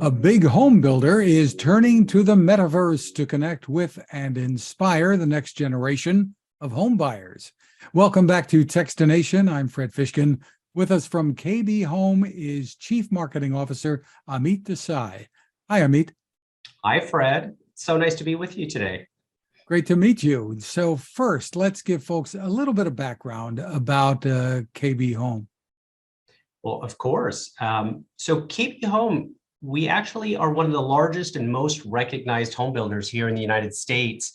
A big home builder is turning to the metaverse to connect with and inspire the next generation of home buyers. Welcome back to Techstination. I'm Fred Fishkin. With us from KB Home is Chief Marketing Officer Amit Desai. Hi, Amit. Hi, Fred. So nice to be with you today. Great to meet you. So first, let's give folks a little bit of background about KB Home. Well, of course. So KB Home, we actually are one of the largest and most recognized home builders here in the United States.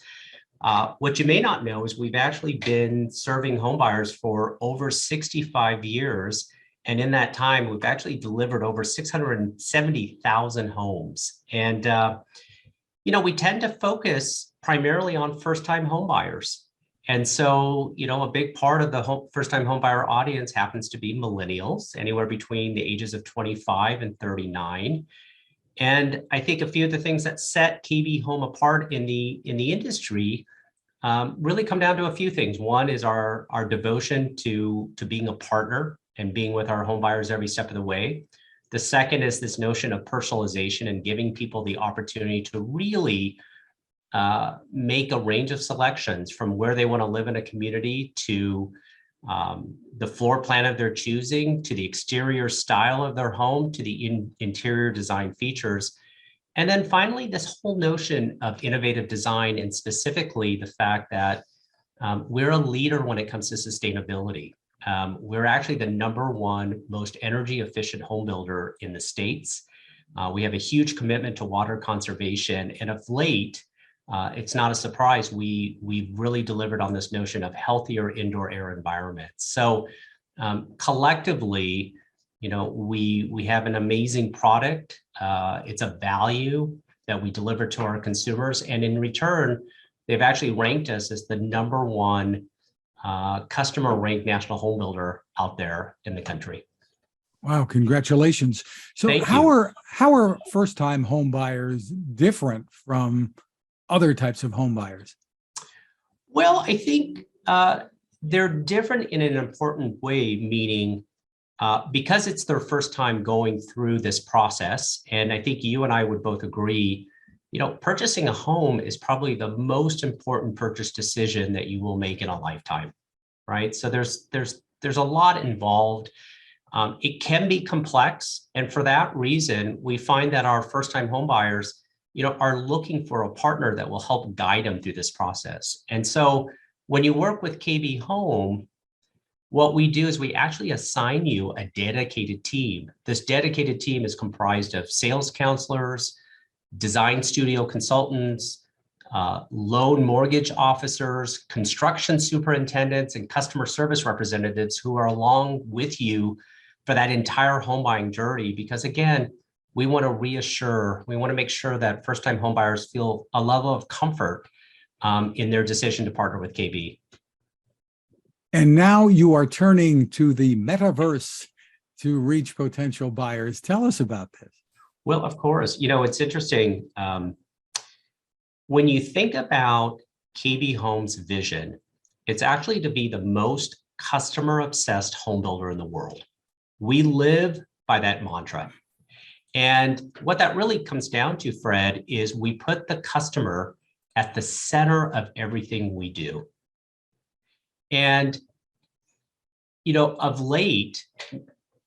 What you may not know is we've actually been serving home buyers for over 65 years. And in that time, we've actually delivered over 670,000 homes. And, we tend to focus primarily on first-time home buyers. And so, a big part of the first-time home buyer audience happens to be millennials, anywhere between the ages of 25 and 39. And I think a few of the things that set KB Home apart in the industry really come down to a few things. One is our devotion to being a partner and being with our home buyers every step of the way. The second is this notion of personalization and giving people the opportunity to really make a range of selections from where they want to live in a community to the floor plan of their choosing, to the exterior style of their home, to the interior design features. And then finally, this whole notion of innovative design, and specifically the fact that we're a leader when it comes to sustainability. We're actually the #1 most energy efficient home builder in the States. We have a huge commitment to water conservation, and of late, it's not a surprise, we've really delivered on this notion of healthier indoor air environments. So collectively, we have an amazing product. It's a value that we deliver to our consumers. And in return, they've actually ranked us as the #1 customer ranked national home builder out there in the country. Wow, congratulations. So Thank how you. are first-time home buyers different from other types of home buyers? Well, I think they're different in an important way, meaning because it's their first time going through this process. And I think you and I would both agree, purchasing a home is probably the most important purchase decision that you will make in a lifetime, right? So there's a lot involved. It can be complex. And for that reason, we find that our first-time home buyers are looking for a partner that will help guide them through this process. And so when you work with KB Home, what we do is we actually assign you a dedicated team. This dedicated team is comprised of sales counselors, design studio consultants, loan mortgage officers, construction superintendents, and customer service representatives who are along with you for that entire home buying journey. Because again, we want to make sure that first-time home buyers feel a level of comfort in their decision to partner with KB. And now you are turning to the metaverse to reach potential buyers. Tell us about this. Well, of course, it's interesting. When you think about KB Home's vision, it's actually to be the most customer-obsessed home builder in the world. We live by that mantra. And what that really comes down to, Fred, is we put the customer at the center of everything we do. And, of late,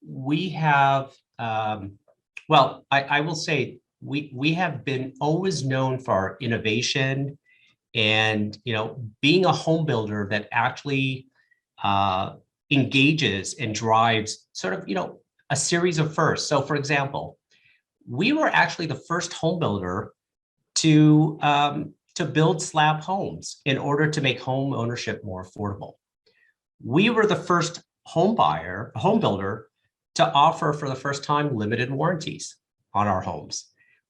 we have, I will say, we have been always known for our innovation and, being a home builder that actually engages and drives sort of, a series of firsts. So, for example, we were actually the first home builder to build slab homes in order to make home ownership more affordable. We were the first home builder to offer for the first time limited warranties on our homes.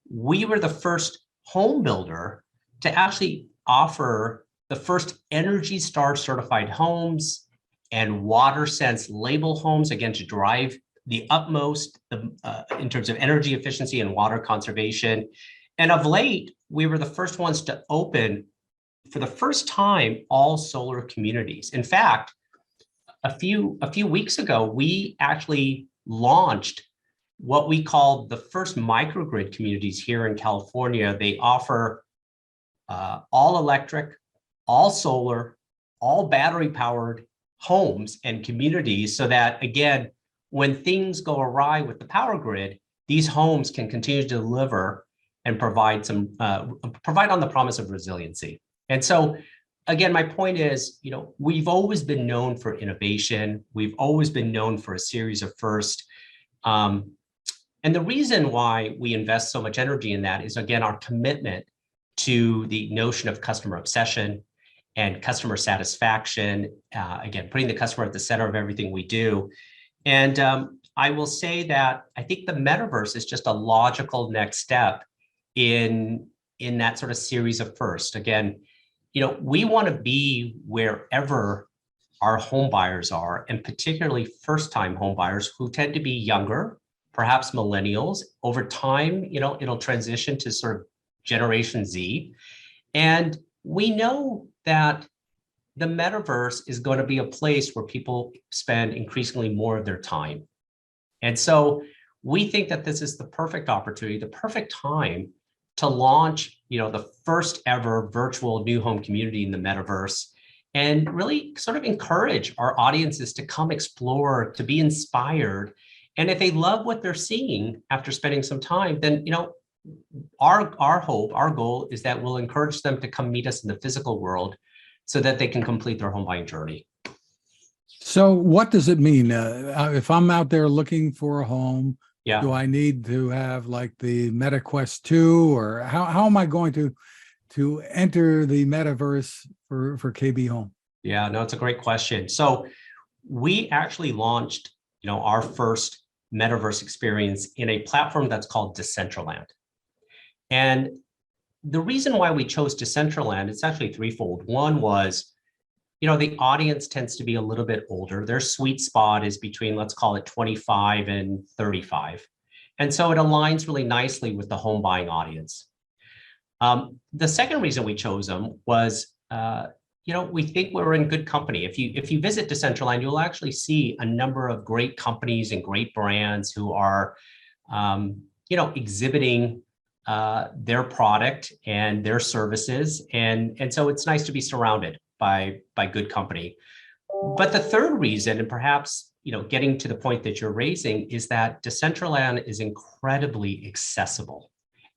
We were the first home builder to actually offer the first Energy Star certified homes and WaterSense label homes, again, to drive the utmost in terms of energy efficiency and water conservation. And of late, we were the first ones to open, for the first time, all solar communities. In fact, a few weeks ago, we actually launched what we call the first microgrid communities here in California. They offer all electric, all solar, all battery powered homes and communities, so that, again, when things go awry with the power grid, these homes can continue to deliver and provide on the promise of resiliency. And so, again, my point is, we've always been known for innovation. We've always been known for a series of firsts. And the reason why we invest so much energy in that is, again, our commitment to the notion of customer obsession and customer satisfaction, again, putting the customer at the center of everything we do. And I will say that I think the metaverse is just a logical next step in that sort of series of firsts. Again, we want to be wherever our home buyers are, and particularly first-time home buyers who tend to be younger, perhaps millennials. Over time, it'll transition to sort of Generation Z. And we know that the metaverse is going to be a place where people spend increasingly more of their time. And so we think that this is the perfect opportunity, the perfect time to launch, the first ever virtual new home community in the metaverse, and really sort of encourage our audiences to come explore, to be inspired. And if they love what they're seeing after spending some time, then, our hope, our goal is that we'll encourage them to come meet us in the physical world so that they can complete their home buying journey. So what does it mean? If I'm out there looking for a home, do I need to have like the MetaQuest 2, or how am I going to enter the metaverse for KB Home? Yeah, no, it's a great question. So we actually launched, our first metaverse experience in a platform that's called Decentraland. And the reason why we chose Decentraland, it's actually threefold. One was, the audience tends to be a little bit older. Their sweet spot is between, let's call it 25 and 35. And so it aligns really nicely with the home buying audience. The second reason we chose them was, we think we're in good company. If you visit Decentraland, you'll actually see a number of great companies and great brands who are, exhibiting their product and their services. And so it's nice to be surrounded by good company. But the third reason, and perhaps, getting to the point that you're raising, is that Decentraland is incredibly accessible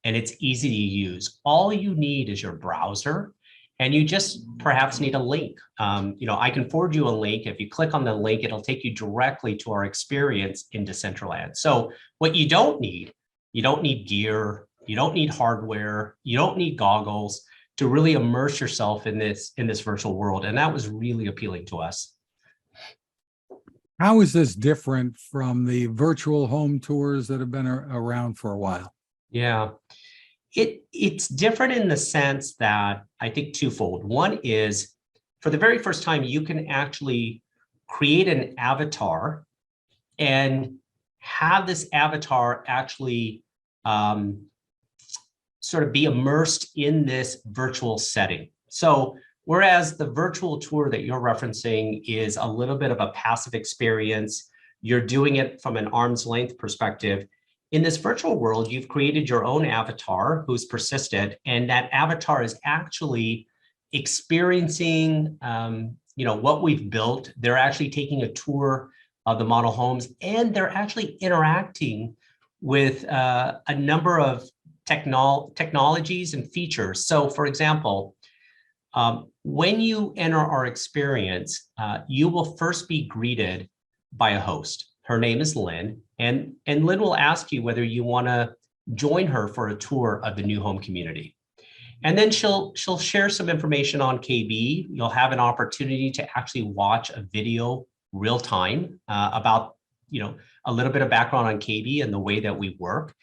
and it's easy to use. All you need is your browser, and you just perhaps need a link. I can forward you a link. If you click on the link, it'll take you directly to our experience in Decentraland. So what you don't need gear, you don't need hardware, you don't need goggles to really immerse yourself in this virtual world. And that was really appealing to us. How is this different from the virtual home tours that have been around for a while? Yeah, it's different in the sense that I think twofold. One is, for the very first time, you can actually create an avatar and have this avatar actually sort of be immersed in this virtual setting. So whereas the virtual tour that you're referencing is a little bit of a passive experience, you're doing it from an arm's length perspective. In this virtual world, you've created your own avatar who's persistent, and that avatar is actually experiencing, what we've built. They're actually taking a tour of the model homes, and they're actually interacting with a number of technologies and features. So, for example, when you enter our experience, you will first be greeted by a host. Her name is Lynn, and Lynn will ask you whether you want to join her for a tour of the new home community. And then she'll share some information on KB. You'll have an opportunity to actually watch a video real time about, a little bit of background on KB and the way that we work.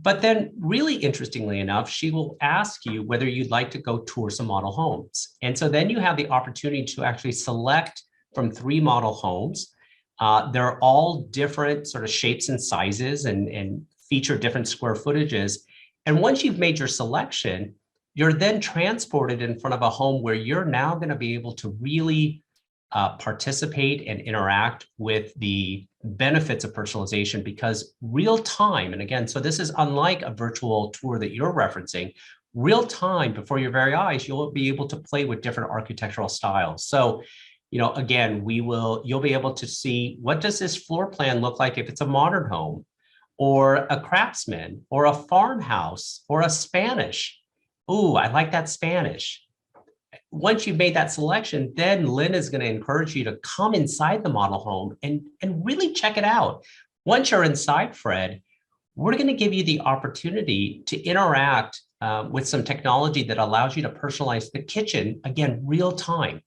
But then, really interestingly enough, she will ask you whether you'd like to go tour some model homes. And so then you have the opportunity to actually select from 3 model homes. They're all different sort of shapes and sizes and feature different square footages. And once you've made your selection, you're then transported in front of a home where you're now going to be able to really participate and interact with the benefits of personalization, because real time, and again, so this is unlike a virtual tour that you're referencing, real time before your very eyes, you'll be able to play with different architectural styles. So, again, you'll be able to see, what does this floor plan look like if it's a modern home, or a craftsman, or a farmhouse, or a Spanish? Ooh, I like that Spanish. Once you've made that selection, then Lynn is going to encourage you to come inside the model home and really check it out. Once you're inside, Fred, we're going to give you the opportunity to interact with some technology that allows you to personalize the kitchen, again, real time.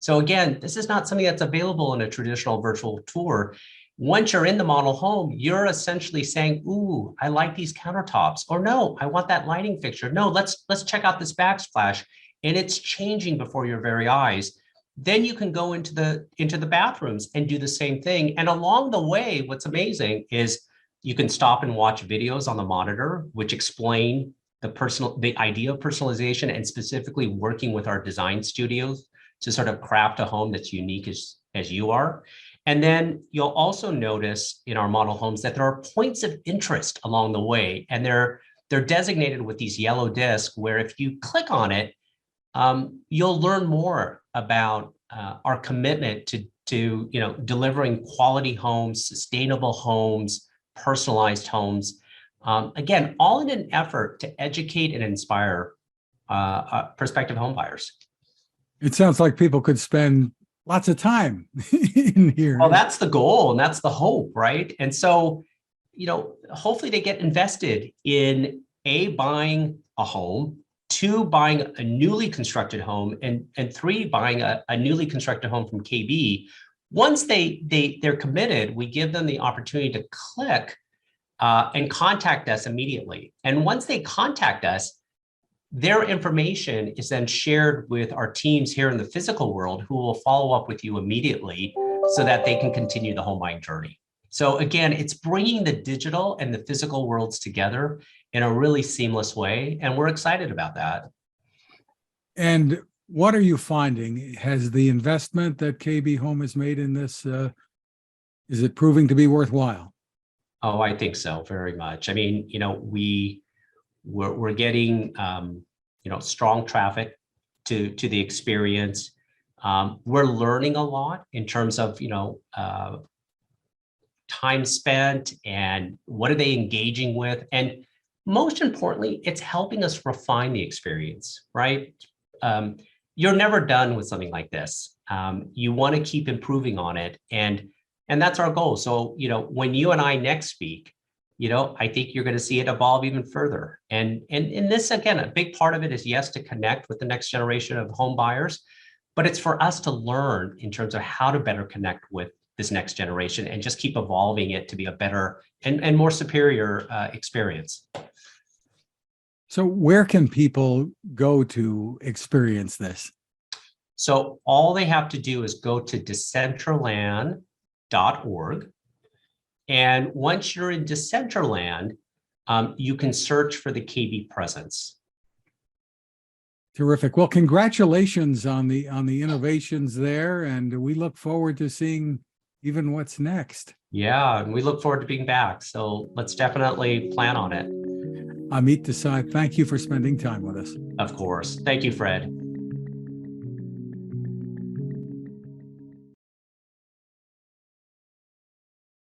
So again, this is not something that's available in a traditional virtual tour. Once you're in the model home, you're essentially saying, ooh, I like these countertops, or no, I want that lighting fixture. No, let's check out this backsplash. And it's changing before your very eyes. Then you can go into the bathrooms and do the same thing. And along the way, what's amazing is you can stop and watch videos on the monitor, which explain the idea of personalization, and specifically working with our design studios to sort of craft a home that's unique as you are. And then you'll also notice in our model homes that there are points of interest along the way, and they're designated with these yellow discs, where if you click on it, you'll learn more about our commitment to delivering quality homes, sustainable homes, personalized homes. Again, all in an effort to educate and inspire prospective home buyers. It sounds like people could spend lots of time in here. Well, that's the goal, and that's the hope, right? And so, hopefully they get invested in buying a home, 2, buying a newly constructed home, and 3, buying a newly constructed home from KB. Once they're committed, we give them the opportunity to click and contact us immediately. And once they contact us, their information is then shared with our teams here in the physical world, who will follow up with you immediately so that they can continue the home buying journey. So again, it's bringing the digital and the physical worlds together in a really seamless way, and we're excited about that. And what are you finding? Has the investment that KB Home has made in this, is it proving to be worthwhile? Oh, I think so, very much. I mean, we're getting strong traffic to the experience. We're learning a lot in terms of time spent and what are they engaging with, and most importantly, it's helping us refine the experience, right? You're never done with something like this. You want to keep improving on it, and that's our goal. So when you and I next speak, I think you're going to see it evolve even further. And in this, again, a big part of it is, yes, to connect with the next generation of home buyers, but it's for us to learn in terms of how to better connect with this next generation and just keep evolving it to be a better and more superior experience. So where can people go to experience this? So all they have to do is go to Decentraland.org. And once you're in Decentraland, you can search for the KB presence. Terrific. Well, congratulations on the innovations there, and we look forward to seeing even what's next. Yeah, and we look forward to being back. So let's definitely plan on it. Amit Desai, thank you for spending time with us. Of course. Thank you, Fred.